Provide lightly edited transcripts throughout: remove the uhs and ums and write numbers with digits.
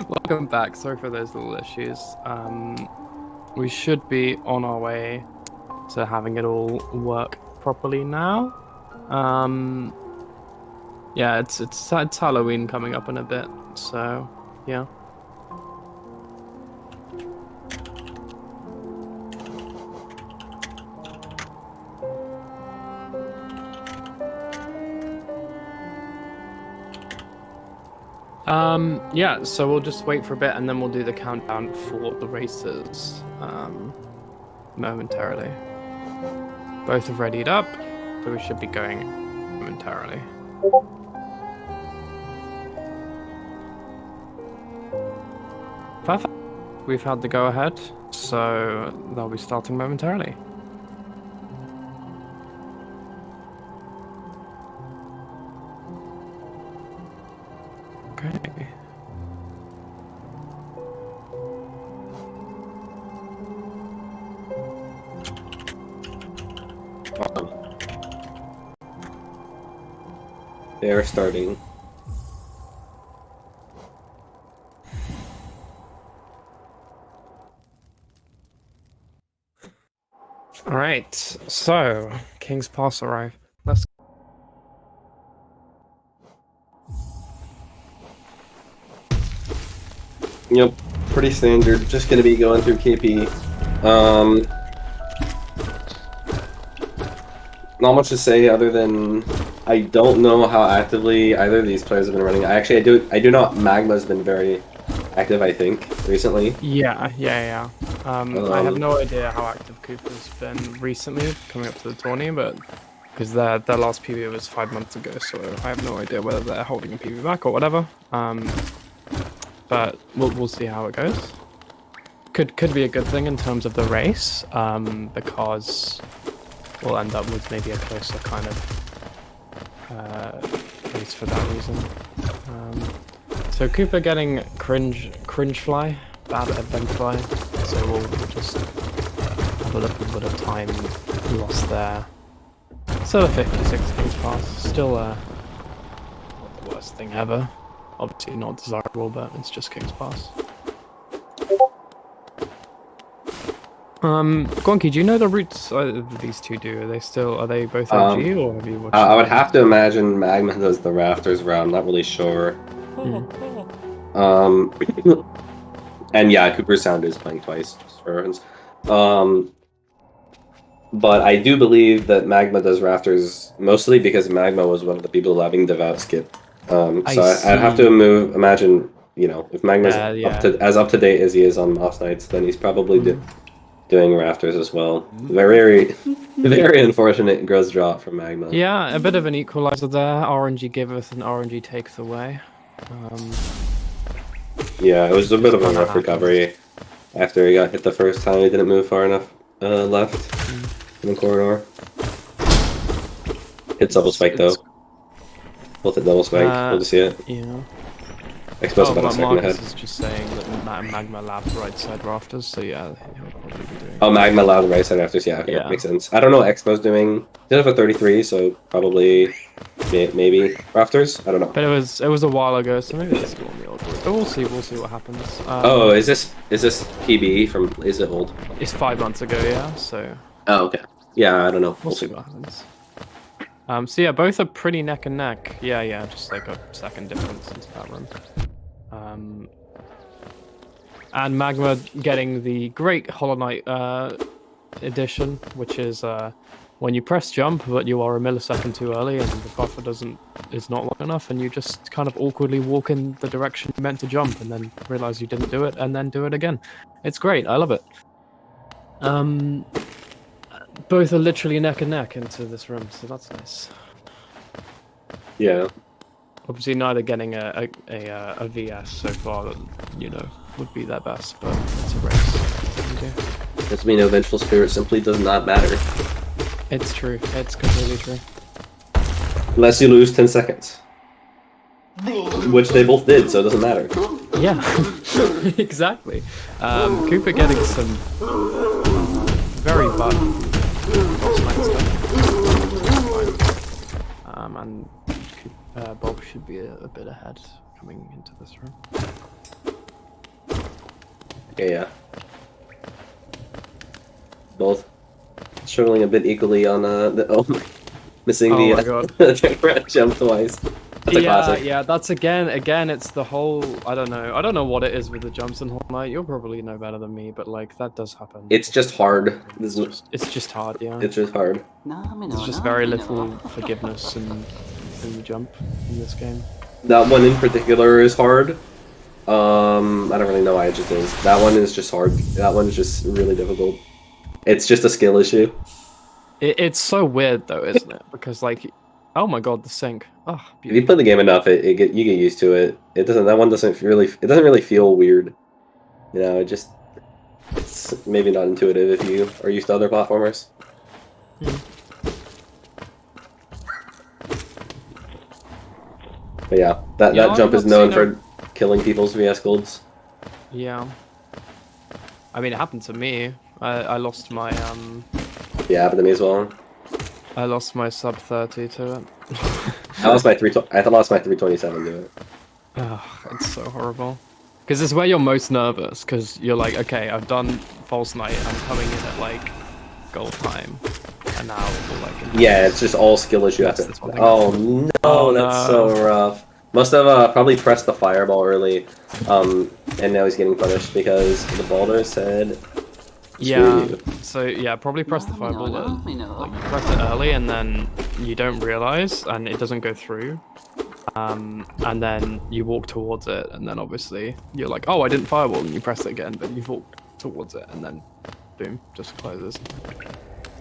Welcome back. Sorry for those little issues. We should be on our way to having it all work properly now. Yeah, it's Halloween coming up in a bit, so yeah. Yeah, so we'll just wait for a bit and then we'll do the countdown for the races, momentarily. Both have readied up, so we should be going momentarily. Perfect. We've had the go-ahead, so they'll be starting momentarily. Okay. They are starting. All right, so King's Pass arrive. Let's. Yep, pretty standard. Just gonna be going through KP. Not much to say other than I don't know how actively either of these players have been running. I do not. Magma's been very active, I think, recently. Yeah. I have no idea how active Cooper's been recently, coming up to the tourney, but because their last PB was 5 months ago, so I have no idea whether they're holding a PB back or whatever. But we'll see how it goes. Could be a good thing in terms of the race, because we'll end up with maybe a closer kind of race for that reason. So Cooper getting cringe fly, bad event fly. So we'll just have a little bit of time lost there. Still a 56 King's Pass. Still not the worst thing ever. Obviously not desirable, but it's just King's Pass. Gonky, do you know the routes these two do? Are they both OG, or have you watched I would have to imagine Magma does the rafters route. I'm not really sure. And yeah, Cooper Sound is playing twice, just for reference. But I do believe that Magma does rafters mostly because Magma was one of the people having devout skip. So I'd have to imagine, you know, if Magma's up to date as he is on off nights, then he's probably doing rafters as well. Very, very unfortunate gross drop from Magma. Yeah, a bit of an equalizer there. RNG giveth and RNG taketh away. Yeah, it was a bit of a rough recovery after he got hit the first time. He didn't move far enough left in the corridor. Hit double spike though. Both hit double spike. We'll just see it. Yeah. Exposed about a second Marcus ahead. is just saying that Magma Lab's right side rafters, so yeah, he'll probably be doing. Oh, Magma Lab right side rafters. Yeah, okay, makes sense. I don't know what Expo's doing. He did have a 33, so probably maybe rafters. I don't know. But it was a while ago, so maybe it's still on the old route. But we'll see what happens. Oh, is this PB from? Is it old? It's 5 months ago, yeah. So. Oh, okay. Yeah, I don't know. We'll see what happens. So yeah, both are pretty neck and neck. Yeah, just like a second difference into that run. And Magma getting the great Hollow Knight edition, which is when you press jump, but you are a millisecond too early, and the buffer is not long enough, and you just kind of awkwardly walk in the direction you meant to jump, and then realize you didn't do it, and then do it again. It's great. I love it. Both are literally neck and neck into this room, so that's nice. Yeah. Obviously, neither getting a VS so far that, you know, would be their best, but it's a race. Doesn't mean Vengeful Spirit simply does not matter. It's true. It's completely true. Unless you lose 10 seconds. Which they both did, so it doesn't matter. Yeah, exactly. Cooper getting some very bad stuff. And Bob should be a bit ahead coming into this room. Okay, yeah. Both struggling a bit equally on missing Oh the my god. the jump twice. That's a classic. Yeah, that's again, it's the whole, I don't know what it is with the jumps in Hollow Knight. You'll probably know better than me, but like, that does happen. It's just hard. It's just hard, yeah. It's just hard. There's just very little forgiveness in the jump in this game. That one in particular is hard. I don't really know why it just is. That one is just hard. That one is just really difficult. It's just a skill issue. It's so weird though, isn't it? Because like, oh my god, the sync. Oh, if you play the game enough, you get used to it. That one doesn't really feel weird. You know, it's maybe not intuitive if you are used to other platformers. But yeah, that jump is known for killing people's VS golds. Yeah. I mean, it happened to me. I lost my Yeah, happened to me as well. I lost my sub 30 to it. I lost my 327 to it. Oh, it's so horrible. Because it's where you're most nervous. Because you're like, okay, I've done False Knight. I'm coming in at like gold time, and now like. Yeah, it's just all skill issue after. Oh no, that's so rough. Must have probably pressed the fireball early, and now he's getting punished because the Balder said. Yeah. So yeah, probably press the fireball. Like you press it early, and then you don't realize, and it doesn't go through. And then you walk towards it, and then obviously you're like, oh, I didn't fireball, and you press it again, but you've walked towards it, and then boom, just closes.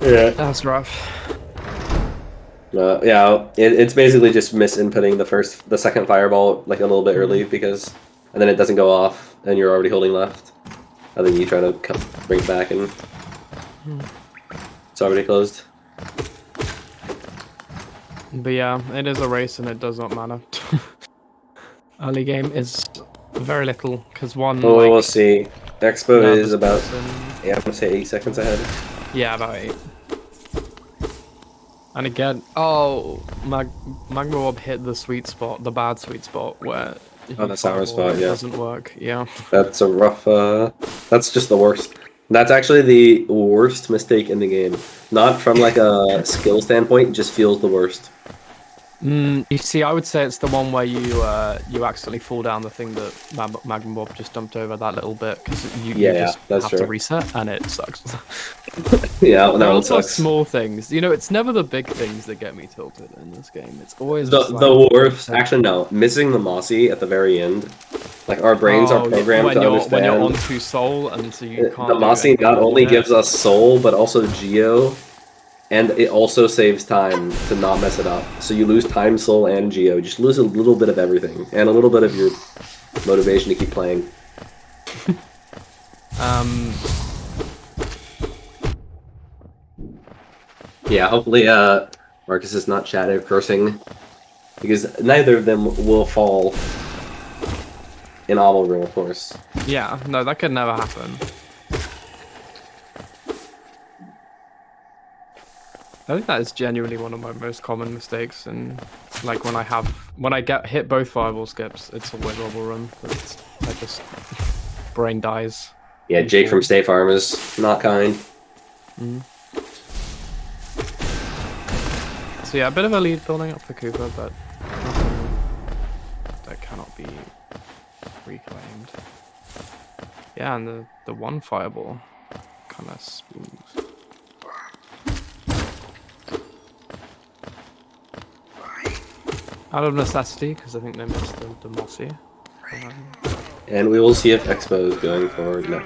Yeah. That's rough. Yeah, it's basically just misinputting the second fireball like a little bit early and then it doesn't go off, and you're already holding left, and then you try to bring it back, and it's already closed. But yeah, it is a race, and it does not matter. Early game is very little, because one. Well, we'll see. Expo is about. Yeah, I'm gonna say 8 seconds ahead. Yeah, about 8. And again, magmabob hit the sweet spot, the bad sweet spot where. The sour spot, yeah. Doesn't work. Yeah. That's a rough. That's just the worst. That's actually the worst mistake in the game. Not from like a skill standpoint, it just feels the worst. You see, I would say it's the one where you accidentally fall down the thing that magmabob just dumped over that little bit, because you just have to reset, and it sucks. Yeah, no, it sucks. sucks. Small things, it's never the big things that get me tilted in this game. It's always the worst. Actually, no, missing the Mossy at the very end. Like our brains are programmed to understand when you're onto soul, and so you can't. The Mossy not only gives us soul, but also Geo. And it also saves time to not mess it up. So you lose time, soul, and Geo. Just lose a little bit of everything. And a little bit of your motivation to keep playing. Yeah, hopefully Marcus is not chatting or cursing. Because neither of them will fall in Oval Room, of course. Yeah, no, that could never happen. I think that is genuinely one of my most common mistakes, and like when I get hit both fireball skips, it's always Oval Room. I just brain dies. Yeah, Jake from State Farm is not kind. So yeah, a bit of a lead building up for Cooper, but nothing that cannot be reclaimed. Yeah, and the one fireball kind of smooth. Out of necessity, because I think they missed the Mossy. And we will see if Expo is going for the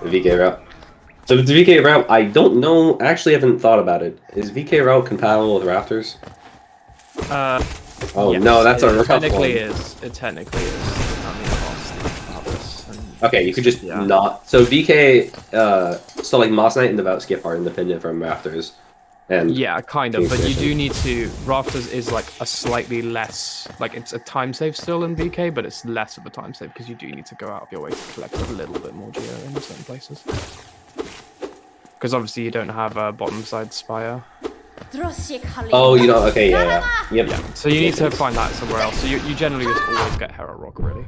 VK route. So the VK route, I don't know. Actually, haven't thought about it. Is VK route compatible with Rafters? Oh yes, no, that's a rough one. It technically is. Okay, you could just not. So VK, so like Moss Knight and Devout Skip are independent from Rafters. And yeah, kind of, but you do need to. Rafters is like a slightly less, like it's a time save still in VK, but it's less of a time save because you do need to go out of your way to collect a little bit more geo in certain places. Because obviously you don't have a bottom side spire. Oh, you don't. Okay, yeah. So you need to find that somewhere else. So you generally just always get Hera Rock, really.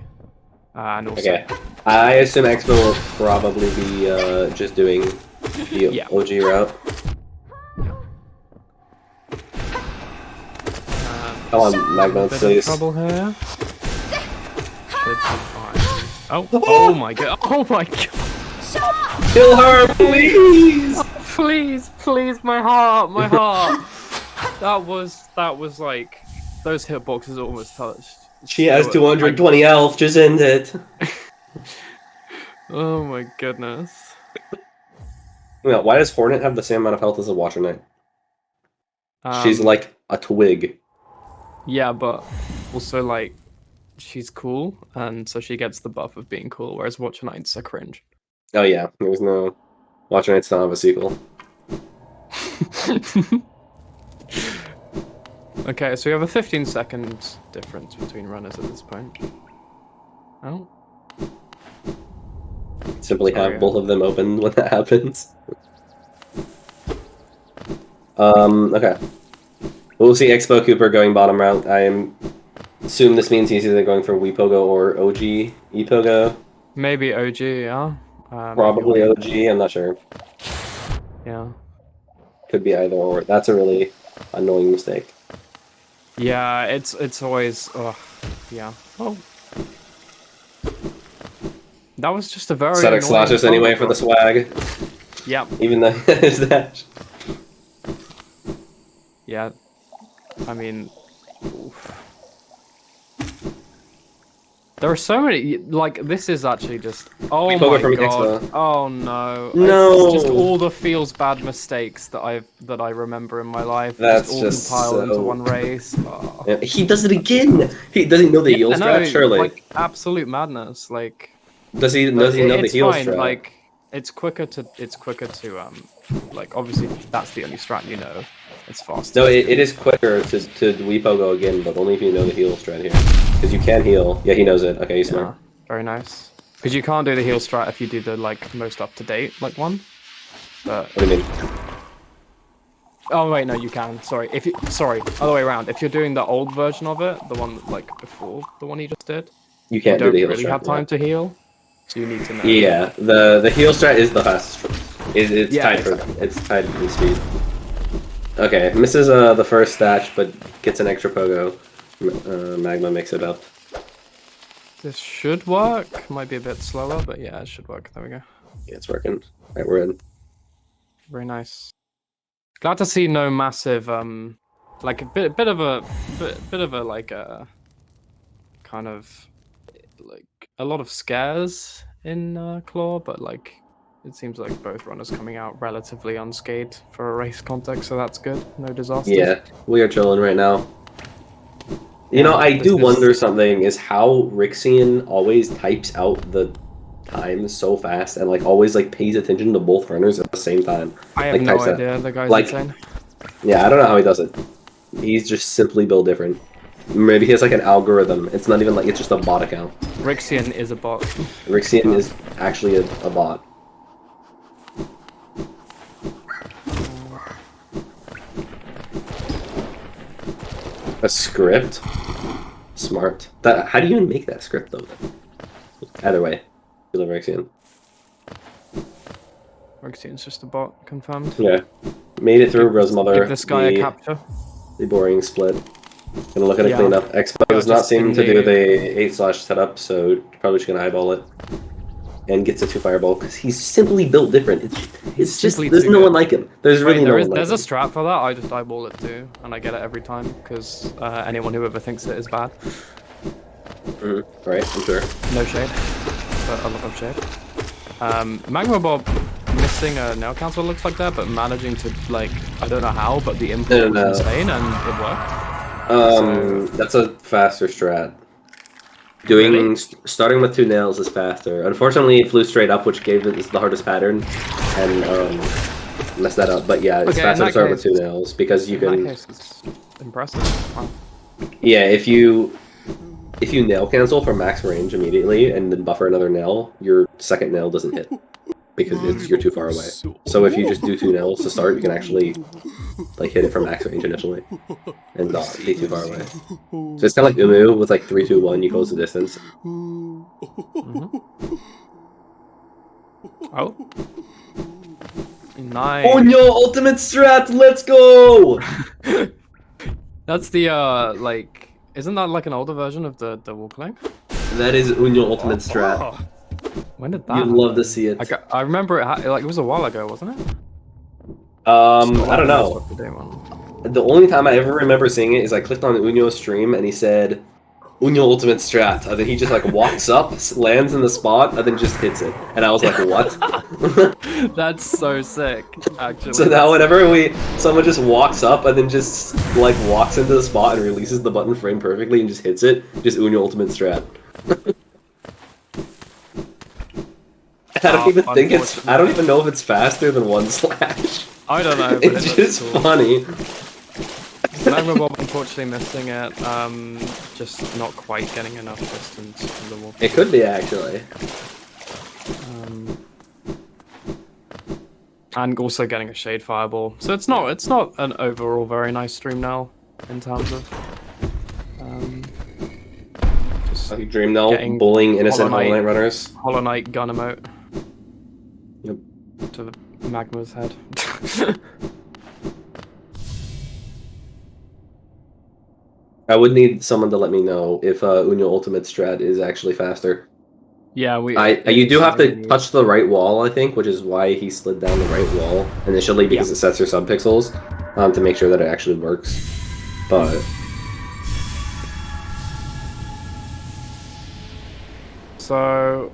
And also I assume Expo will probably be just doing the OG route. Come on, Magma, please. Trouble here. Should be fine. Oh my god! Oh my god! Kill her, please! Oh, please, my heart! That was like those hitboxes almost touched. She has 220 health. Just end it. Oh my goodness. Why does Hornet have the same amount of health as a Watcher Knight? She's like a twig. Yeah, but also like she's cool, and so she gets the buff of being cool, whereas Watcher Knights are cringe. Oh yeah, there's no Watcher Knights don't have a sequel. Okay, so we have a 15-second difference between runners at this point. Oh. Simply have both of them open when that happens. Okay. We'll see Expo Cooper going bottom route. I assume this means he's either going for Weepogo or OG Epogo. Maybe OG, yeah. Probably OG, I'm not sure. Yeah. Could be either or. That's a really annoying mistake. Yeah, it's always yeah. Oh. That was just a very Static slashes anyway for the swag. Yep. Even though his dash. Yeah. I mean, oof. There are so many. Like, this is actually just. Oh my god! Oh no! No! It's just all the feels bad mistakes that I remember in my life. That's just all compiled into one race. Oh. Yeah, he does it again. He doesn't know the heal strat, surely. Like absolute madness. Like. Does he know the heal strat? Like, it's quicker to like obviously that's the only strat you know. It's faster. No, it is quicker to Weepogo again, but only if you know the heal strat here. Because you can heal. Yeah, he knows it. Okay, he's smart. Very nice. Because you can't do the heal strat if you do the like most up to date like one. But what do you mean? Oh wait, no, you can. Sorry, other way around. If you're doing the old version of it, the one like before the one you just did, you can't do the heal strat. You don't really have time to heal, so you need to know. Yeah, the heal strat is the fastest. It's tied for it's tied for speed. Okay, misses the first stash, but gets an extra pogo. Magma makes it up. This should work. Might be a bit slower, but yeah, it should work. There we go. Yeah, it's working. Right, we're in. Very nice. Glad to see no massive like a bit of a like a kind of like a lot of scares in Claw, but like it seems like both runners coming out relatively unscathed for a race context, so that's good. No disasters. Yeah, we are chilling right now. You know, I do wonder something is how Rixian always types out the time so fast and like always like pays attention to both runners at the same time. I have no idea. The guy's insane. Yeah, I don't know how he does it. He's just simply built different. Maybe he has like an algorithm. It's not even like it's just a bot account. Rixian is a bot. Rixian is actually a bot. A script? Smart. How do you even make that script though? Either way, Rixian. Rixian's just a bot, confirmed. Yeah. Made it through Rosemother. Give this guy a capture. The boring split. Gonna look at it clean up. Expo does not seem to do the 8/ setup, so probably just gonna eyeball it. And gets a 2 fireball because he's simply built different. It's just there's no one like him. There's really no one like him. There's a strat for that. I just eyeball it too, and I get it every time because anyone who ever thinks it is bad. Right, I'm sure. No shade, but a lot of shade. Magmabob missing a nail cancel looks like that, but managing to like I don't know how, but the input was insane and it worked. That's a faster strat. Starting with 2 nails is faster. Unfortunately, it flew straight up, which gave it the hardest pattern, and messed that up. But yeah, it's faster to start with 2 nails because you can. In that case, it's impressive. Wow. Yeah, if you nail cancel for max range immediately and then buffer another nail, your second nail doesn't hit because you're too far away. So if you just do 2 nails to start, you can actually like hit it from max range initially, and not be too far away. So it's kind of like Umu with like 3, 2, 1. You close the distance. Mm-hmm. Oh. Nice. Onyo ultimate strat, let's go! That's the like, isn't that like an older version of the walk link? That is Onyo ultimate strat. When did that You'd happen? love to see it. I remember it like it was a while ago, wasn't it? I don't know. The only time I ever remember seeing it is I clicked on Unyo's stream and he said, Unyo ultimate strat, and then he just like walks up, lands in the spot, and then just hits it. And I was like, what? That's so sick, actually. So now whenever someone just walks up and then just like walks into the spot and releases the button frame perfectly and just hits it, just Unyo ultimate strat. I don't even think I don't even know if it's faster than 1/. I don't know. But it's just cool. Funny. Magmabob unfortunately missing it, just not quite getting enough distance from the wall. It could be actually. And also getting a shade fireball. So it's not an overall very nice stream now in terms of just like Dream Now bullying innocent Hollow Knight runners. Hollow Knight gun emote. Yep. To the Magma's head. I would need someone to let me know if Unyo ultimate strat is actually faster. Yeah, you do have to touch the right wall, I think, which is why he slid down the right wall initially, because it sets your subpixels to make sure that it actually works. But so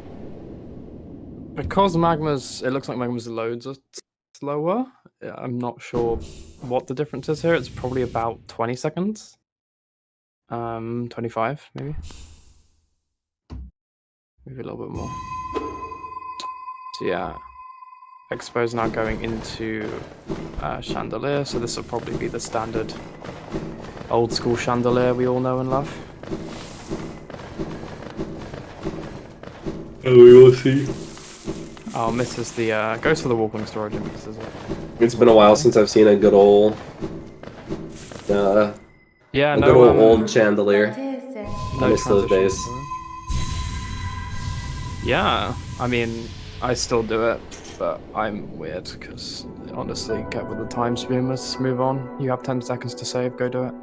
because it looks like Magma's loads are slower. I'm not sure what the difference is here. It's probably about 20 seconds. 25 maybe. Maybe a little bit more. So yeah, Expo's now going into Chandelier, so this will probably be the standard old school Chandelier we all know and love. Oh, we will see. Oh, misses the goes for the walking storage and misses it. It's been a while since I've seen a good old old Chandelier. I miss those days. Yeah, I mean, I still do it, but I'm weird because honestly, get with the time stream, let's move on. You have 10 seconds to save, go do it.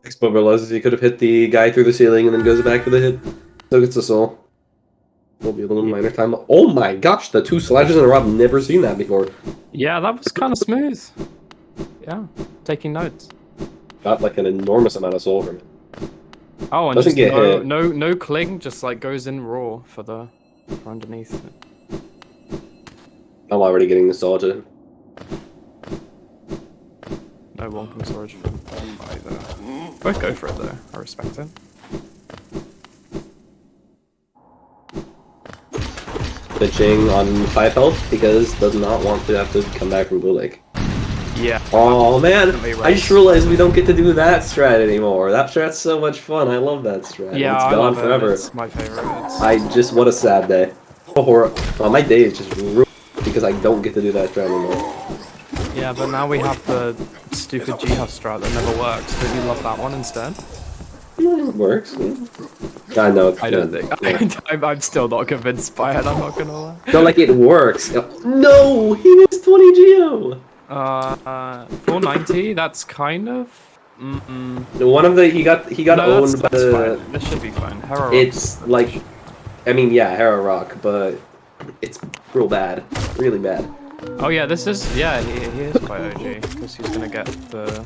Expo realizes he could have hit the guy through the ceiling and then goes back for the hit. So gets the soul. Will be a little minor time. Oh my gosh, the 2 slashes in a row, I've never seen that before. Yeah, that was kind of smooth. Yeah, taking notes. Got like an enormous amount of soul from it. Oh, and doesn't get hit. No cling, just like goes in raw for underneath it. I'm already getting nostalgia. No walking storage for them either. Both go for it though. I respect it. Bitching on 5 health because does not want to have to come back from Blue Lake. Yeah. Oh man, I just realized we don't get to do that strat anymore. That strat's so much fun. I love that strat. Yeah, it's gone forever. It's my favorite. What a sad day. Oh, my day is just ruined because I don't get to do that strat anymore. Yeah, but now we have the stupid Jihad strat that never works. Don't you love that one instead? It works. I know. I don't think. Yeah. I'm still not convinced by it. I'm not gonna lie. No, like it works. No, he was 20 Geo. 490. That's kind of. One of the he got owned by the. Fine. This should be fine. Hero it's Rock. Like, I mean, yeah, Hero Rock, but it's real bad, really bad. Oh yeah, this is he is quite OG because he's gonna get the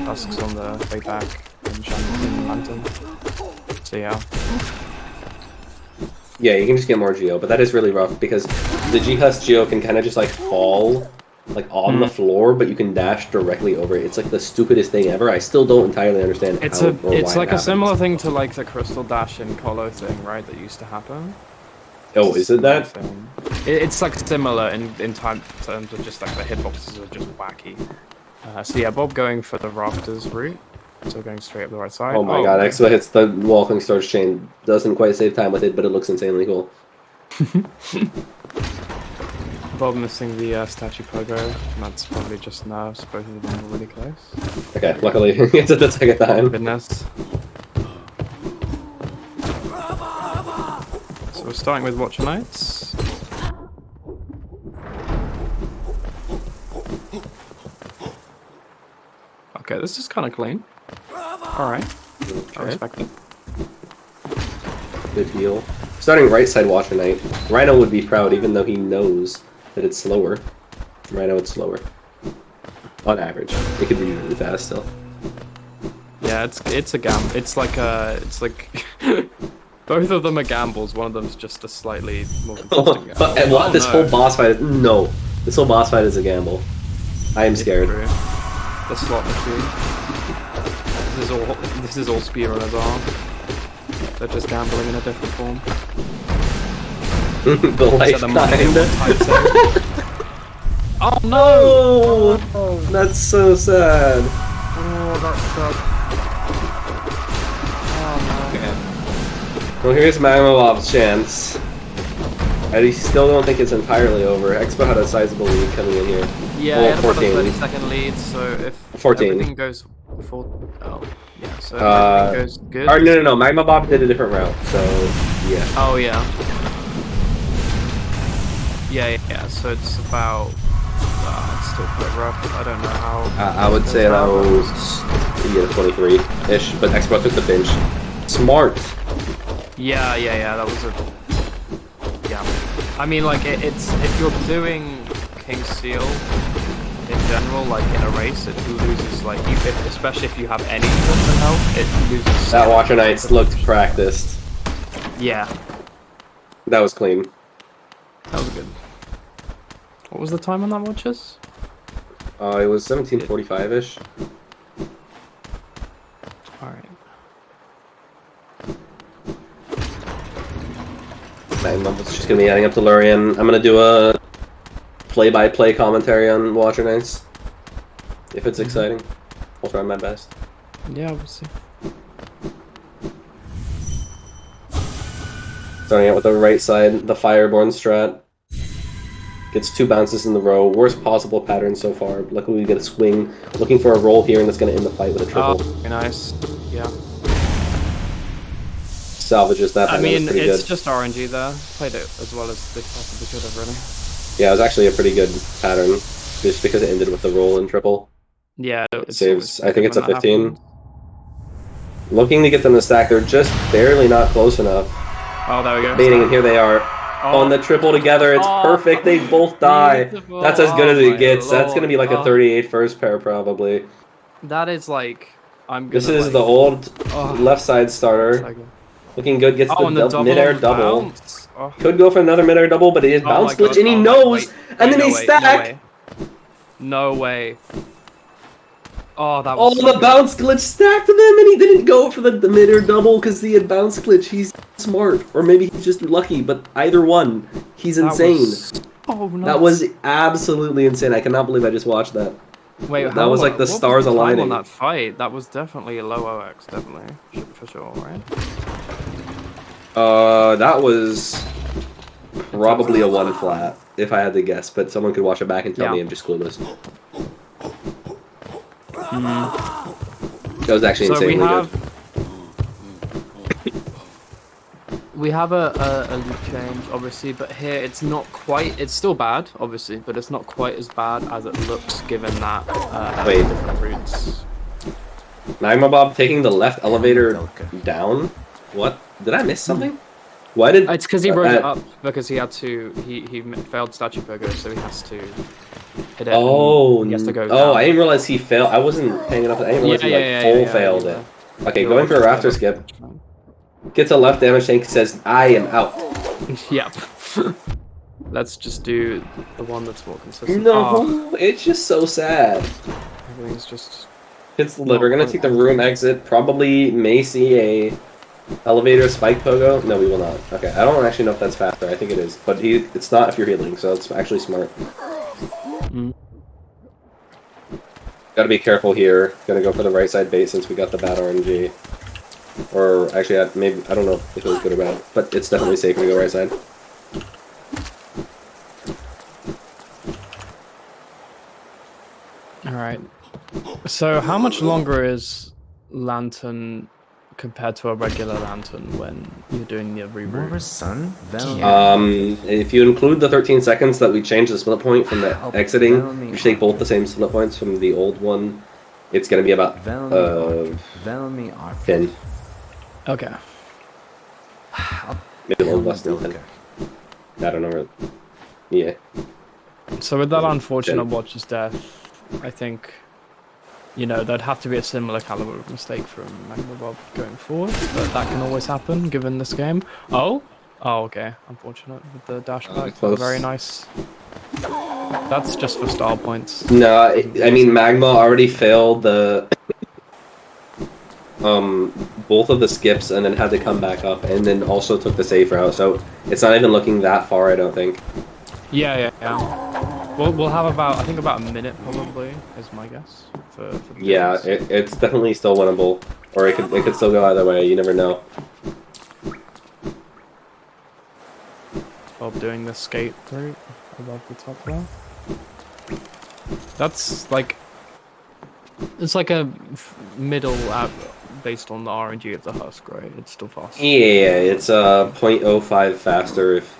husks on the way back in London. So yeah. Yeah, you can just get more Geo, but that is really rough because the G-Husk Geo can kind of just like fall like on the floor, but you can dash directly over it. It's like the stupidest thing ever. I still don't entirely understand it's like a similar thing to like the Crystal Dash in Colo thing, right? That used to happen. Oh, is it that? It's like similar in terms of just like the hitboxes are just wacky. So yeah, Bob going for the rafters route. So going straight up the right side. Oh my god, Exo hits the walking storage chain. Doesn't quite save time with it, but it looks insanely cool. Bob missing the statue pogo, and that's probably just nerfs. Both of them are really close. Okay, luckily it's at the second time. Goodness. So we're starting with Watcher Knights. Okay, this is kind of clean. Alright. Okay. I respect it. Good deal. Starting right side Watcher Knight. Rhino would be proud even though he knows that it's slower. Rhino it's slower. On average. It could be really fast still. Yeah, it's a gamble. It's like both of them are gambles. One of them's just a slightly more consistent gamble. But what, this whole boss fight is, no. This whole boss fight is a gamble. I am scared. The slot machine. This is all spear on his arm. They're just gambling in a different form. The life kind. Oh no! Oh, that's so sad. Oh, that's sad. Oh no. Well, here's Magmabob's chance. I still don't think it's entirely over. Expo had a sizable lead coming in here. Yeah, well, he had about a 30-second lead, so if 14. everything goes yeah, so if everything goes good. Or no, Magmabob did a different route, so yeah. Oh yeah. Yeah, so it's about it's still quite rough. I don't know how. I would say that was 23-ish, but Expo took the pinch. Smart. Yeah, that was a. Yeah, I mean, like it's if you're doing King Seal in general, like in a race, it loses like especially if you have any points in health, it loses. That Watcher Knights looked practiced. Yeah, that was clean. That was good. What was the time on that Watches? It was 1745-ish. Alright. It's just gonna be adding up to Lurian. I'm gonna do a play-by-play commentary on Watcher Knights. If it's exciting. I'll try my best. Yeah, we'll see. Starting out with the right side, the Fireborn strat. Gets 2 bounces in the row. Worst possible pattern so far. Luckily we get a swing. Looking for a roll here, and that's going to end the fight with a triple. Oh, very nice. Yeah. Salvages that. I mean, pretty it's good. just RNG there. Played it as well as they possibly could have, really. Yeah, it was actually a pretty good pattern. Just because it ended with the roll and triple. Yeah, it saves. I think it's a 15. Looking to get them to stack. They're just barely not close enough. Oh, there we go. Baiting, and here they are. Oh. On the triple together, it's perfect. They both die. Beautiful. That's as good as it gets. Lord. That's gonna be like a 38 first pair probably. That is like, This is the old left side starter. Looking good. Gets the mid-air double. Oh. Could go for another mid-air double, but he has bounce glitch and he knows. And then they stack. No way. Oh, that was the bounce glitch stacked him, and he didn't go for the mid-air double because he had bounce glitch. He's smart, or maybe he's just lucky. But either one, he's insane. That was absolutely insane. I cannot believe I just watched that. Wait, that was like the stars aligning. On that fight, that was definitely a low OX, definitely for sure, right? That was probably a 1 flat, if I had to guess. But someone could watch it back and tell me I'm just clueless. That was actually insanely good. We have a loot change, obviously, but here it's not quite. It's still bad, obviously, but it's not quite as bad as it looks, given that different routes. Magmabob taking the left elevator down. What? Did I miss something? Why did? It's because he rode it up because he had to. He failed statue pogo, so he has to hit it. Oh, he has to go I didn't realize he failed. I wasn't hanging up. I didn't realize he full failed it. Okay, going for a rafter skip. Gets a left damage tank. Says, "I am out." Yep. Let's just do the one that's more consistent. No, it's just so sad. Everything's just. We're gonna take the room exit. Probably may see a elevator spike pogo. No, we will not. Okay, I don't actually know if that's faster. I think it is, but it's not if you're healing, so it's actually smart. Gotta be careful here. Gonna go for the right side bait since we got the bad RNG. Or actually, maybe I don't know if it was good or bad, but it's definitely safer to go right side. Alright. So how much longer is Lantern compared to a regular Lantern when you're doing the reroute? Son? If you include the 13 seconds that we changed the split point from the exiting, you should take both the same split points from the old one. It's going to be about 10. Okay. Maybe a little less than 10. I don't know. Yeah. So with that unfortunate Watcher's death, I think, you know, there'd have to be a similar caliber of mistake from magmabob going forward, but that can always happen given this game. Oh, okay. Unfortunate with the dash back. Very nice. That's just for star points. No, I mean Magma already failed the both of the skips and then had to come back up and then also took the safe route, so it's not even looking that far, I don't think. Yeah. We'll have about, I think about a minute probably, is my guess. For yeah, it's definitely still winnable, or it could still go either way. You never know. Bob doing the skate route above the top there. That's like, it's like a middle based on the RNG of the husk, right? It's still fast. Yeah, it's 0.05 faster if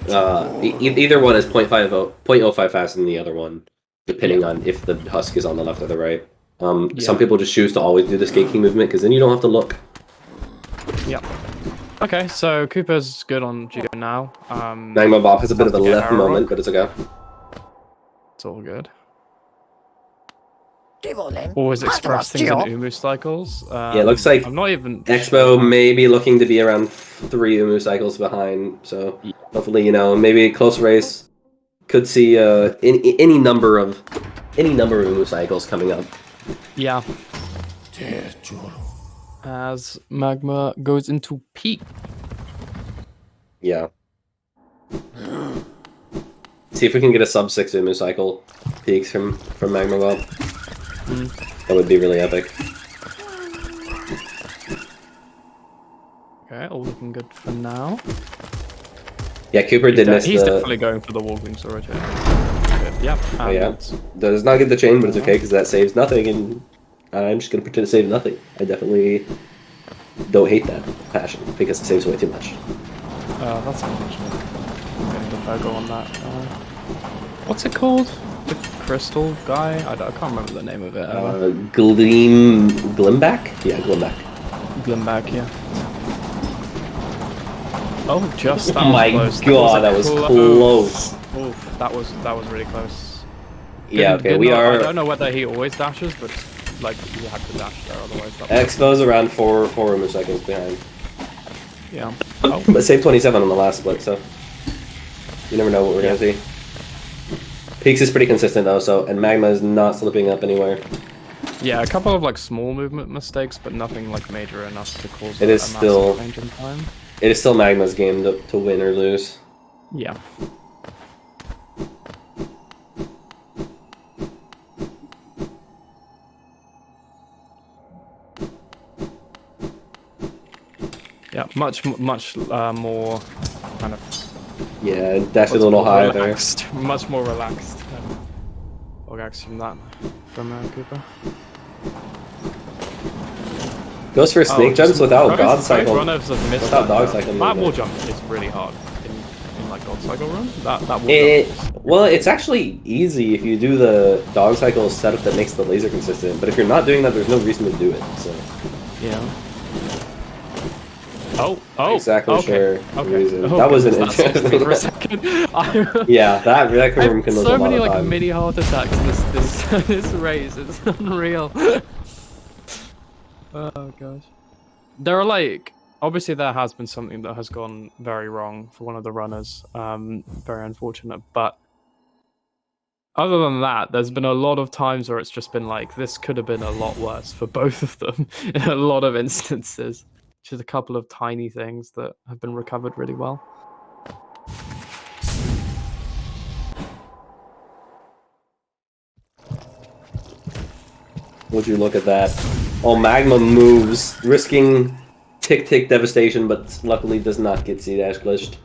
either one is 0.05 faster than the other one, depending on if the husk is on the left or the right. Some people just choose to always do the skate key movement because then you don't have to look. Yeah. Okay, so Cooper's good on Geo now. Magmabob has a bit of a left moment, but it's okay. It's all good. Always express things in Umu cycles. Yeah, it looks like I'm not even Expo may be looking to be around 3 Umu cycles behind, so hopefully, you know, maybe a close race could see any number of Umu cycles coming up. Yeah. As Magma goes into peak. Yeah. See if we can get a sub 6 Umu cycle peaks from Magmabob. That would be really epic. Okay, all looking good for now. Yeah, Cooper did miss He's definitely going for the Walgreens already. Yep. Oh, yeah. Does not get the chain, but it's okay because that saves nothing, and I'm just gonna pretend to save nothing. I definitely don't hate that passion because it saves way too much. That's unfortunate. Getting the burger on that. What's it called? The crystal guy? I can't remember the name of it. Glimback? Yeah, Glimback. Glimback, yeah. Oh, just that. Oh my god, that was close. Oof, that was really close. Yeah, okay, we are. I don't know whether he always dashes, but like he had to dash there, otherwise. Expo's around 4 seconds behind. Yeah. But save 27 on the last split, so you never know what we're gonna see. Peaks is pretty consistent though, so and Magma is not slipping up anywhere. Yeah, a couple of like small movement mistakes, but nothing like major enough to cause it is still change in time. It is still Magma's game to win or lose. Yeah. Yeah, much more kind of. Yeah, dash a little higher there. Much more relaxed. From that, from Cooper. Goes for snake jumps without God cycle. Without dog cycle. That wall jump is really hard in like God cycle run. That wall jump. Well, it's actually easy if you do the dog cycle setup that makes the laser consistent. But if you're not doing that, there's no reason to do it. So. Yeah. Oh, exactly okay. Sure. Reason. That was an interesting. For a second. Yeah, that room can lose a lot of time. So many like mini heart attacks this race. It's unreal. Oh gosh. There are like obviously there has been something that has gone very wrong for one of the runners. Very unfortunate, but other than that, there's been a lot of times where it's just been like this could have been a lot worse for both of them in a lot of instances. Just a couple of tiny things that have been recovered really well. Would you look at that? Oh, Magma moves, risking tick devastation, but luckily does not get C-dash glitched.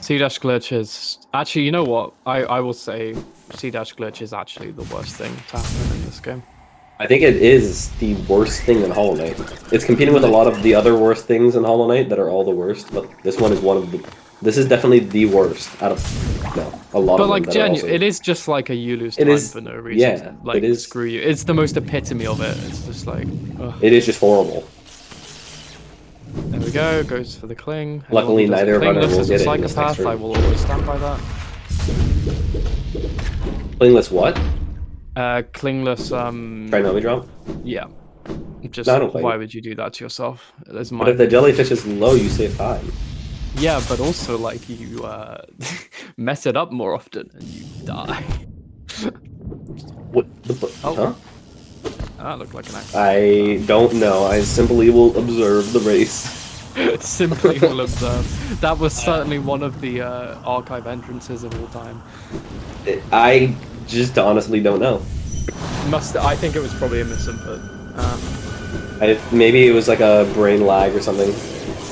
C-dash glitch is... Actually, you know what? I will say C-dash glitch is actually the worst thing to happen in this game. I think it is the worst thing in Hollow Knight. It's competing with a lot of the other worst things in Hollow Knight that are all the worst, but this one is one of the... This is definitely the worst out of... No, a lot of them. But like, it is just like a you lose time for no reason. Yeah, like, it is. Screw you. It's the most epitome of it. It's just like... Ugh. It is just horrible. There we go, goes for the cling. Luckily, neither runner will get it. Psychopath, I will always stand by that. Clingless what? Clingless, Trinomi drop? Yeah. Just, why would you do that to yourself? But if the jellyfish is low, you save time. Yeah, but also, like, you mess it up more often and you die. What the Huh? That looked like an accident. I don't know. I simply will observe the race. Simply will observe. That was certainly one of the archive entrances of all time. I just honestly don't know. I think it was probably a misinput. Maybe it was like a brain lag or something.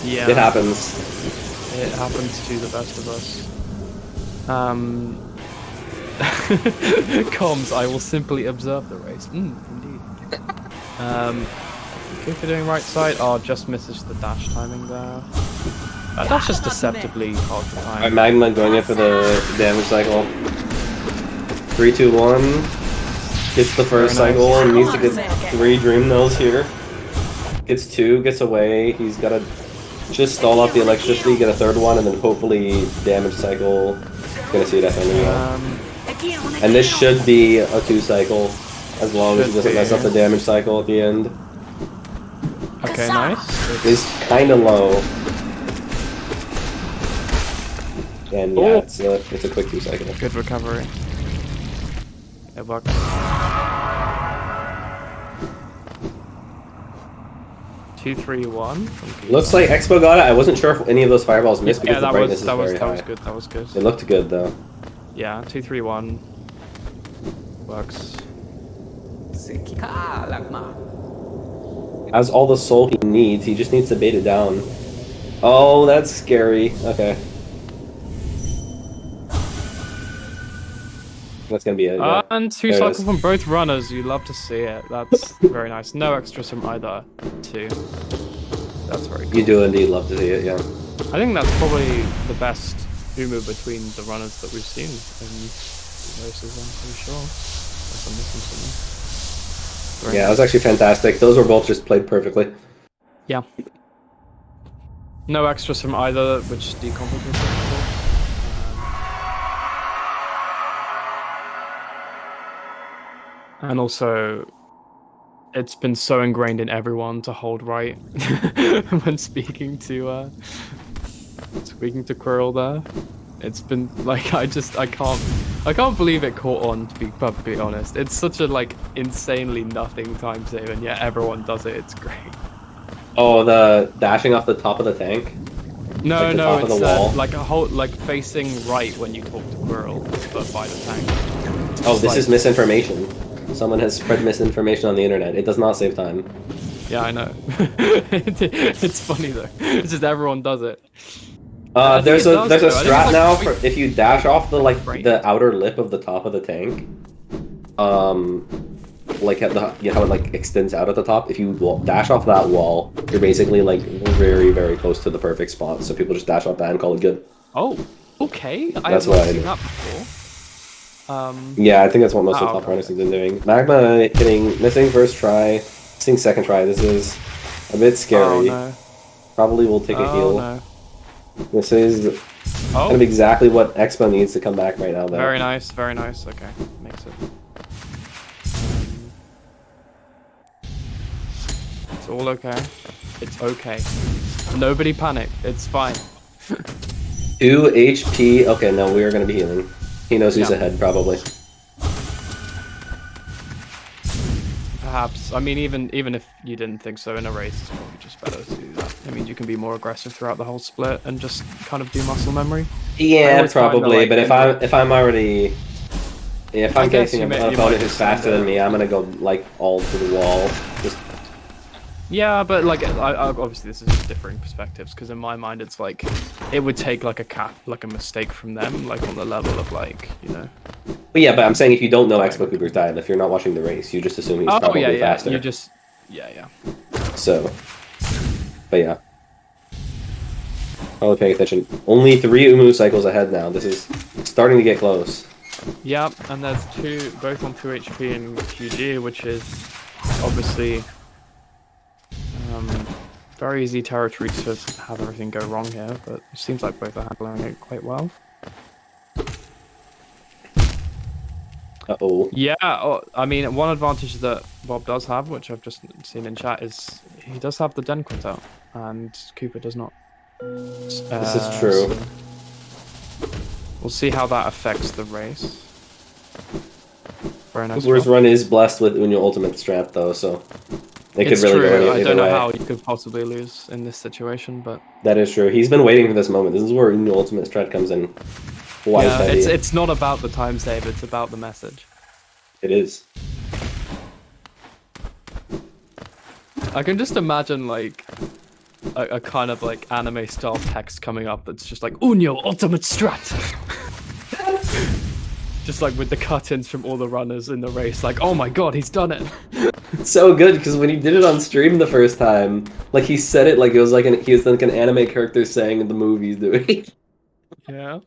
Yeah. It happens. It happens to the best of us. Comms, I will simply observe the race. Indeed. Cooper doing right side. Oh, just misses the dash timing there. That's just deceptively hard to time. Alright, Magma going in for the damage cycle. 3, 2, 1. Gets the first cycle and needs to get 3 Dream Nulls here. Gets 2, gets away. He's gotta just stall out the electricity, get a 3rd one, and then hopefully damage cycle. Gonna see that anyway. And this should be a 2 cycle, as long as he doesn't mess up the damage cycle at the end. Okay, nice. It's kinda low. And yeah, it's a quick 2 cycle. Good recovery. It worked. 2, 3, 1. Looks like Expo got it. I wasn't sure if any of those fireballs missed because the brightness is very high. That was good. That was good. It looked good though. Yeah, 2, 3, 1. Works. Has all the soul he needs. He just needs to bait it down. Oh, that's scary. Okay. That's gonna be it. Yeah. And 2 cycles from both runners. You love to see it. That's very nice. No extras from either 2. That's very cool. You do indeed love to see it, yeah. I think that's probably the best Umu between the runners that we've seen in races, I'm pretty sure. Unless I'm missing something. Yeah, that was actually fantastic. Those were both just played perfectly. Yeah. No extras from either, which decomplicates it. And also, it's been so ingrained in everyone to hold right when speaking to Quirrell there. It's been like I can't believe it caught on, to be perfectly honest. It's such a like insanely nothing time save, and yet everyone does it. It's great. Oh, the dashing off the top of the tank. No, like no, it's like a whole facing right when you talk to Quirrell, but by the tank. Oh, this is misinformation. Someone has spread misinformation on the internet. It does not save time. Yeah, I know. It's funny though. It's just everyone does it. There's a strat now for if you dash off the outer lip of the top of the tank. Like at how it like extends out at the top. If you dash off that wall, you're basically like very, very close to the perfect spot. So people just dash off that and call it good. Oh, okay. That's what I did. That before. Yeah, I think that's what most of the top runners have been doing. Magma missing first try, missing second try. This is a bit scary. Oh, no. Probably will take a heal. No. This is kind of exactly what Expo needs to come back right now, though. Very nice, very nice. Okay, makes it. It's all okay. It's okay. Nobody panic. It's fine. 2 HP. Okay, no, we are going to be healing. He knows who's ahead, probably. Perhaps. I mean, even if you didn't think so in a race, it's probably just better to do that. I mean, you can be more aggressive throughout the whole split and just kind of do muscle memory. Yeah, probably. But if I'm facing an opponent who's faster than me, I'm gonna go like all to the wall. Just Yeah, but like, obviously this is just differing perspectives because in my mind it's like, it would take like a mistake from them, like on the level of like, you know. But yeah, but I'm saying if you don't know Expo Cooper's died, if you're not watching the race, you just assume he's probably faster. You just, yeah. So, but yeah. Probably paying attention. Only 3 Umu cycles ahead now. This is starting to get close. Yep, and there's both on 2 HP and QG, which is obviously very easy territory to have everything go wrong here, but it seems like both are handling it quite well. Uh-oh. Yeah, I mean, one advantage that Bob does have, which I've just seen in chat, is he does have the Den Quint out, and Cooper does not. This is true. So we'll see how that affects the race. Very nice. Cooper's run is blessed with Unyo Ultimate Strat, though, so it could really go either way. I don't know how you could possibly lose in this situation, but... That is true. He's been waiting for this moment. This is where Unyo Ultimate Strat comes in. Yeah, it's not about the time save, it's about the message. It is. I can just imagine, like, a kind of, like, anime-style text coming up that's just like, Unyo Ultimate Strat! Just, like, with the cut-ins from all the runners in the race, like, oh my god, he's done it! It's so good, because when he did it on stream the first time, like, he said it like it was like he was like an anime character saying in the movies doing. Yeah.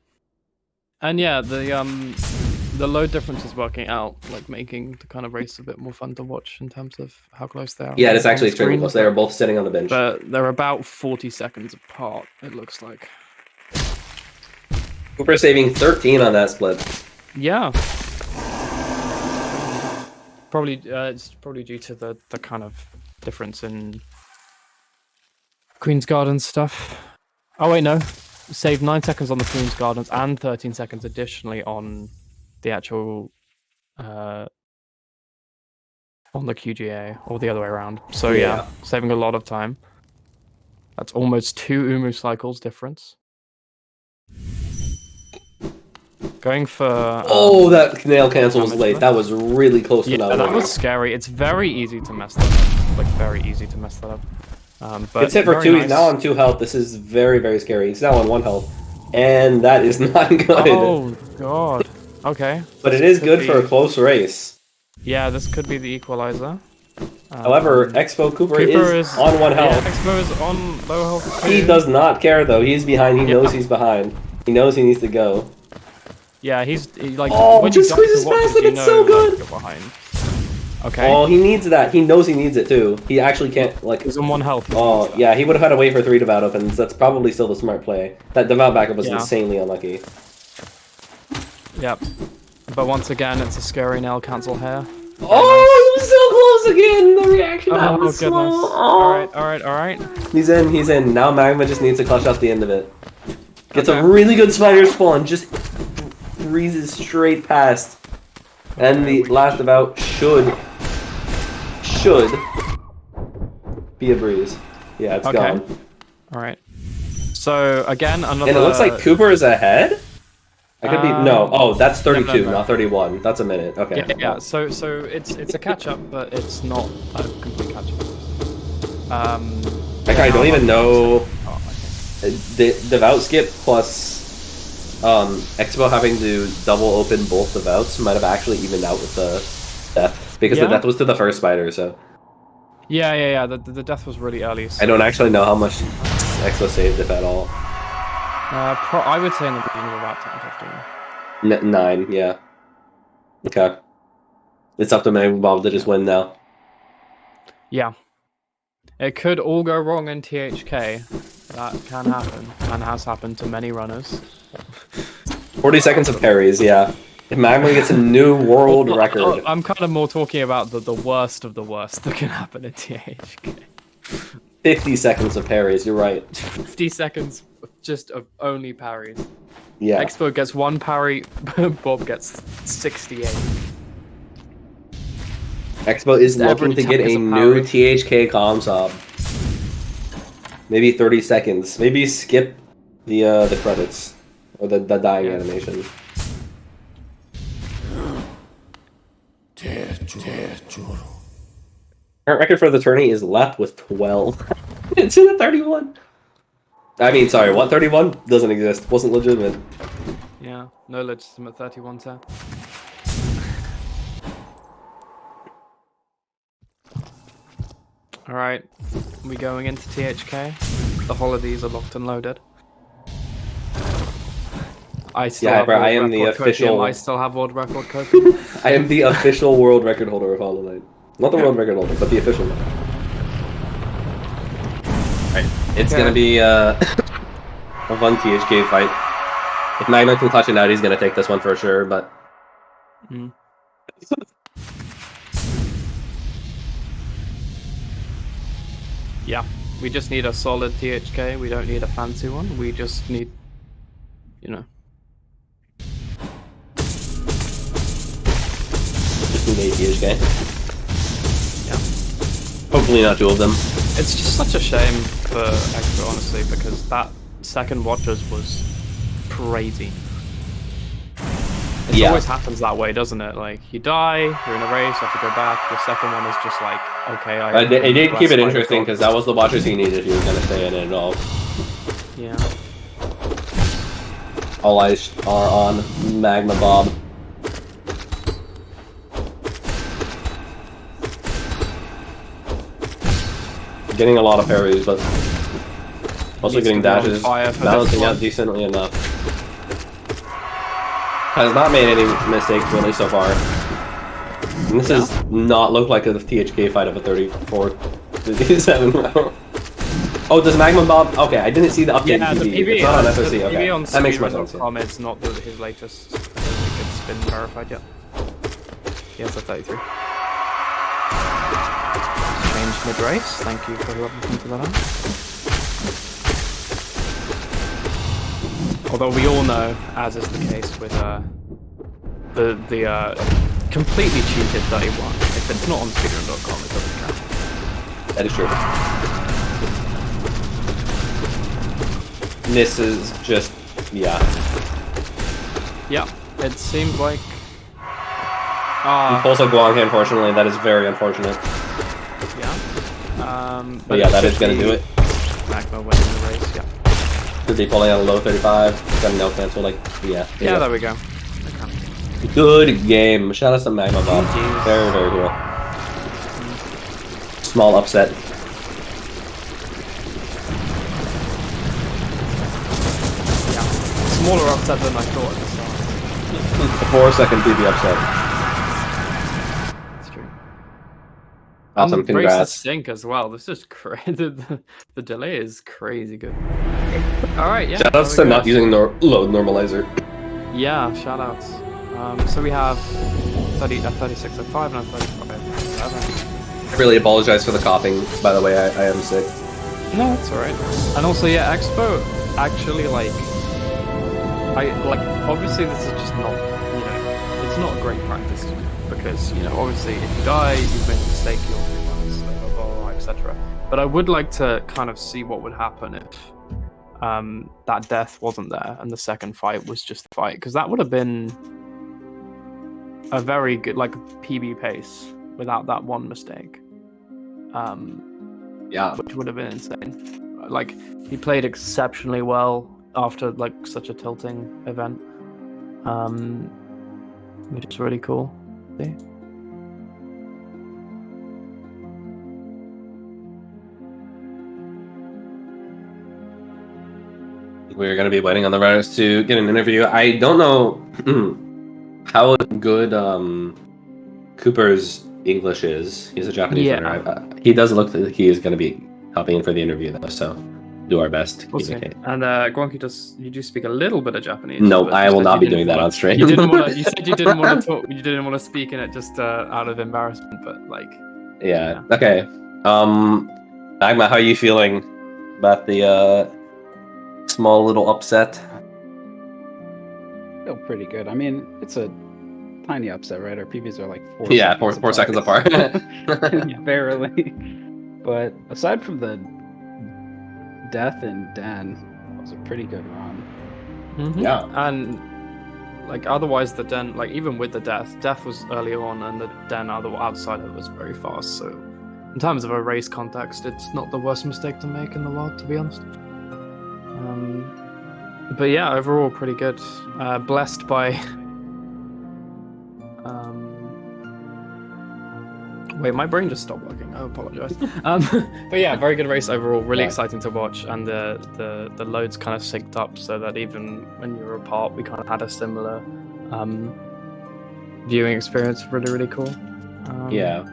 And yeah, the load difference is working out, like making the kind of race a bit more fun to watch in terms of how close they are. Yeah, it's actually extremely close. They are both sitting on the bench. But they're about 40 seconds apart, it looks like. Cooper saving 13 on that split. Yeah. Probably, it's probably due to the kind of difference in Queen's Garden stuff. Oh wait, no. Saved 9 seconds on the Queen's Gardens and 13 seconds additionally on the actual on the QGA, or the other way around. So yeah, saving a lot of time. That's almost 2 Umu cycles difference. Going for oh, that nail cancel was late. That was really close to not that was scary. It's very easy to mess that up. Like very easy to mess that up. But it's hit for 2. Nice. He's now on 2 health. This is very, very scary. He's now on 1 health. And that is not good. Oh, God. Okay. But it is good for a close race. Yeah, this could be the equalizer. However, Expo Cooper is on 1 health. Yeah, Expo is on low health too. He does not care, though. He's behind. He knows he's behind. He knows he needs to go. Yeah, he's like... Oh, when just squeezes past him. It's so good. Like, behind. Okay. Oh, he needs that. He knows he needs it too. He actually can't, like... He's on 1 health. Oh, yeah, he would have had to wait for 3 devout opens. That's probably still the smart play. That devout backup was insanely unlucky. Yep. But once again, it's a scary nail cancel here. Oh, he was so close again! The reaction that was goodness. Oh. Alright. He's in. Now Magma just needs to clutch off the end of it. Gets a really good spider spawn, just breezes straight past. And the last devout should be a breeze. Yeah, it's gone. Alright. So, again, another... And it looks like Cooper is ahead? I could be... No. Oh, that's 32, not 31. That's a minute. Okay. Yeah. So it's a catch-up, but it's not a complete catch-up. I don't even know... The devout skip plus... Expo having to double open both devouts might have actually evened out with the death. Because the death was to the first spider, so... Yeah. The death was really early. So... I don't actually know how much Expo saved, if at all. I would say in the beginning of about 10, 15. 9, yeah. Okay. It's up to magmabob to just win now. Yeah. It could all go wrong in THK. That can happen, and has happened to many runners. 40 seconds of parries, yeah. If Magma gets a new world record. I'm kind of more talking about the worst of the worst that can happen in THK. 50 seconds of parries, you're right. 50 seconds just of only parries. Yeah. Expo gets 1 parry, Bob gets 68. Expo is looking to get a new THK comms op. Maybe 30 seconds. Maybe skip the credits. Or the dying animation. Current record for the tourney is left with 12. It's in a 31. I mean, sorry, 131 doesn't exist. Wasn't legitimate. Yeah, no legitimate 31 10. Alright, we going into THK. The holidays are locked and loaded. I still have I am the official. I still have world record copy. I am the official world record holder of Hollow Knight. Not the world record holder, but the official one. Alright, it's gonna be a fun THK fight. If Magma can clutch it out, he's gonna take this one for sure, but... Yeah, we just need a solid THK. We don't need a fancy one. We just need, you know. Just need a THK. Yeah. Hopefully not two of them. It's just such a shame for Expo, honestly, because that second Watchers was crazy. It always happens that way, doesn't it? Like, you die, you're in a race, you have to go back. The second one is just like, okay, It did keep it interesting because that was the Watchers he needed. He was going to stay in it all. Yeah. All eyes are on magmabob. Getting a lot of parries, but also getting dashes, balancing out decently enough. Has not made any mistakes really so far. And this does not look like a THK fight of a 34-37 round. Oh, does magmabob? Okay, I didn't see the update. Yeah, the PB. It's not on SOC. Okay, on that makes more sense. It's not his latest. I don't think it's been verified yet. He has a 33. Changed mid-race. Thank you for whoever pointed that out. Although we all know, as is the case with the completely cheated 31, if it's not on speedrun.com, it doesn't count. That is true. This is just, yeah. Yeah, it seems like... He pulls a Guanghe, unfortunately. That is very unfortunate. Yeah. But yeah, that is going to do it. Magma winning the race, yeah. Could be pulling out a low 35. Got a no cancel, like, yeah. Yeah, there we go. Good game. Shout out to magmabob. Very, very cool. Small upset. Yeah. Smaller upset than I thought at the start. 4-second PB upset. That's true. Awesome, and congrats. Race sync as well. This is crazy. The delay is crazy good. Alright, yeah. Shoutouts to not using load normalizer. Yeah, shoutouts. So we have 36 at 5 and a 35 at 7. I really apologize for the coughing, by the way. I am sick. No, it's alright. And also, yeah, Expo actually, obviously this is just not, it's not great practice to do, because, obviously if you die, you've made a mistake, you'll blah, blah, etc. But I would like to kind of see what would happen if that death wasn't there and the second fight was just the fight, because that would have been a very good, PB pace without that one mistake. Yeah. Which would have been insane. He played exceptionally well after such a tilting event, which is really cool. See? We're going to be waiting on the runners to get an interview. I don't know how good Cooper's English is. He's a Japanese runner. He does look like he is going to be helping in for the interview, though, so do our best to communicate. And Guanki, you do speak a little bit of Japanese. No, I will not be doing that on stream. You said you didn't want to talk. You didn't want to speak in it just out of embarrassment, but Yeah. Okay. Magma, how are you feeling about the small little upset? I feel pretty good. I mean, it's a tiny upset, right? Our PBs are 4 yeah, seconds 4 seconds apart. Barely. But aside from the death and Dan, it was a pretty good run. Mm-hmm. Yeah. And otherwise the Den, even with the death was earlier on, and the Den outside of it was very fast, so in terms of a race context, it's not the worst mistake to make in the world, to be honest. But yeah, overall pretty good. Blessed by. Wait, my brain just stopped working. I apologize. But yeah, very good race overall. Really exciting to watch, and the loads kind of synced up so that even when you were apart, we kind of had a similar viewing experience. Really, really cool. Yeah.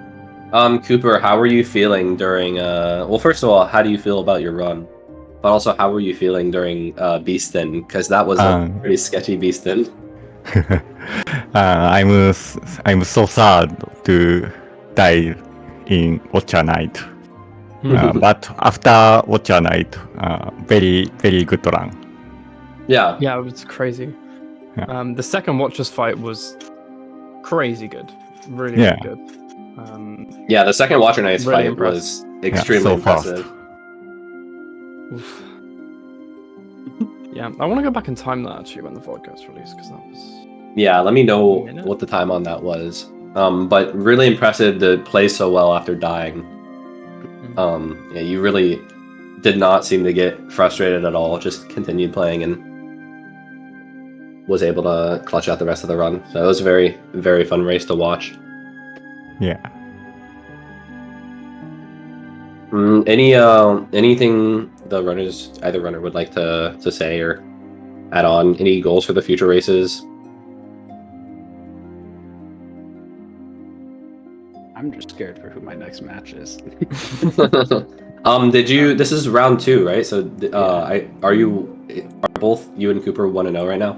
Cooper, how were you feeling during? Well, first of all, how do you feel about your run? But also, how were you feeling during Beastin? Because that was a pretty sketchy Beastin. I'm so sad to die in Watcher Night. But after Watcher Night, very, very good run. Yeah. Yeah, it was crazy. Yeah. The second Watchers fight was crazy good. Really, Yeah. really good. Yeah, the second Watcher Nights Really fight was extremely so fast. impressive. Oof. Yeah, I want to go back and time that actually when the VOD gets released, because that was... Yeah, let me know what the time on that was. But really impressive to play so well after dying. Yeah, you really did not seem to get frustrated at all. Just continued playing and was able to clutch out the rest of the run. So it was a very, very fun race to watch. Yeah. Anything either runner would like to say or add on? Any goals for the future races? I'm just scared for who my next match is. This is round 2, right? So are both you and Cooper 1-0 right now?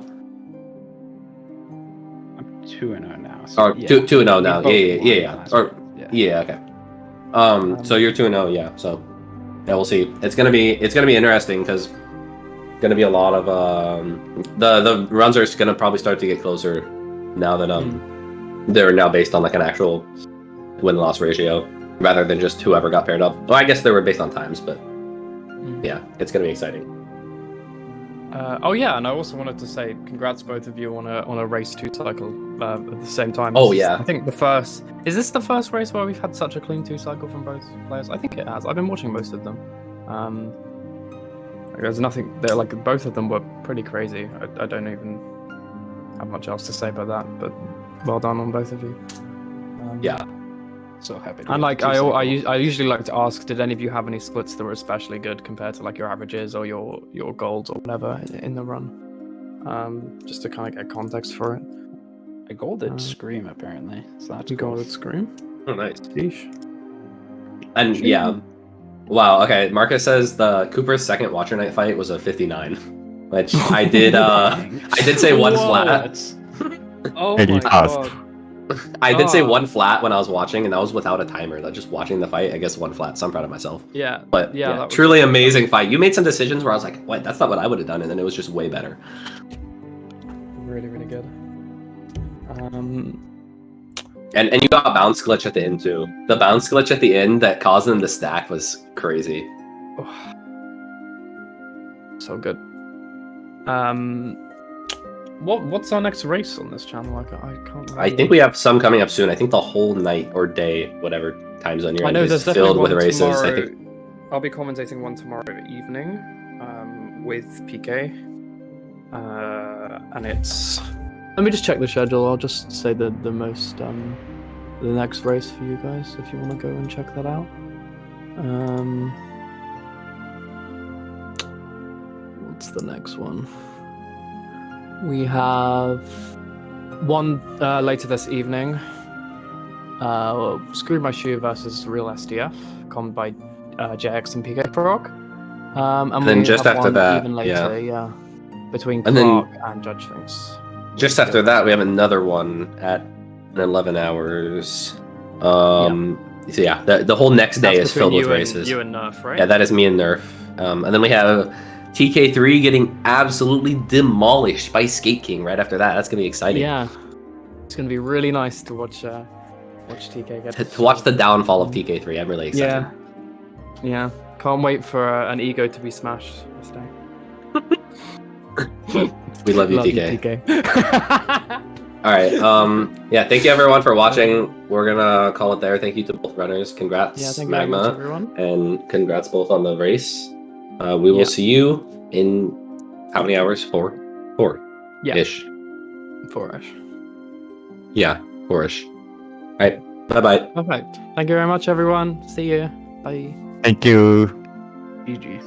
I'm 2-0 now. So, or 2-0 now. Yeah. Yeah, okay. So you're 2-0, yeah. So yeah, we'll see. It's gonna be interesting because gonna be a lot of the runs are gonna probably start to get closer now that they're now based on like an actual win-loss ratio rather than just whoever got paired up. Well, I guess they were based on times, but yeah, it's gonna be exciting. Oh yeah, and I also wanted to say congrats both of you on a race 2 cycle at the same time. Oh This is, yeah. I think is this the first race where we've had such a clean 2 cycle from both players? I think it has. I've been watching most of them. There's nothing. They're like both of them were pretty crazy. I don't even have much else to say about that. But well done on both of you. Yeah. So happy. And like I usually like to ask, did any of you have any splits that were especially good compared to like your averages or your golds or whatever in the run? Just to kind of get context for it. I golded Scream apparently. So that's You cool. golded Scream? Oh, nice. Sheesh. And yeah. Wow, okay. Marcus says the Cooper's second Watcher Night fight was a 59. Which I did say one flat. Oh Very my fast. god. I did say one flat when I was watching, and that was without a timer. Like just watching the fight, I guess one flat. So I'm proud of myself. Yeah. But Yeah, yeah, that was truly awesome. amazing fight. You made some decisions where I was like, "What? That's not what I would have done," and then it was just way better. Really, really good. And you got a bounce glitch at the end too. The bounce glitch at the end that caused them to stack was crazy. So good. What's our next race on this channel? I can't remember. I think we have some coming up soon. I think the whole night or day, whatever time zone you're I in, know is there's filled definitely with one races. tomorrow. I think. I'll be commentating one tomorrow evening with PK. And it's... Let me just check the schedule. I'll just say the next race for you guys if you want to go and check that out. What's the next one? We have one later this evening. Screw My Shoe versus Real SDF, commed by JX and PK Frog. And then we just have after one that, even later, between And then- Clark and Judge Things. Just after that, we have another one at 11 hours. So yeah, the whole next day That's is filled between with races. you and Nerf, right? Yeah, that is me and Nerf. And then we have TK3 getting absolutely demolished by Skate King right after that. That's gonna be exciting. Yeah, it's gonna be really nice to watch TK get To watch the downfall of TK3, I'm really excited. Yeah. Can't wait for an ego to be smashed this day. We love you, Love TK. you, TK. All right. Yeah. Thank you everyone for watching. We're gonna call it there. Thank you to both runners. Congrats, Yeah, thank you very much, Magma, everyone. and congrats both on the race. We will see you in how many hours? Four ish. 4ish. Yeah, 4ish. All right. Bye bye. Perfect. Thank you very much, everyone. See you. Bye. Thank you. GG.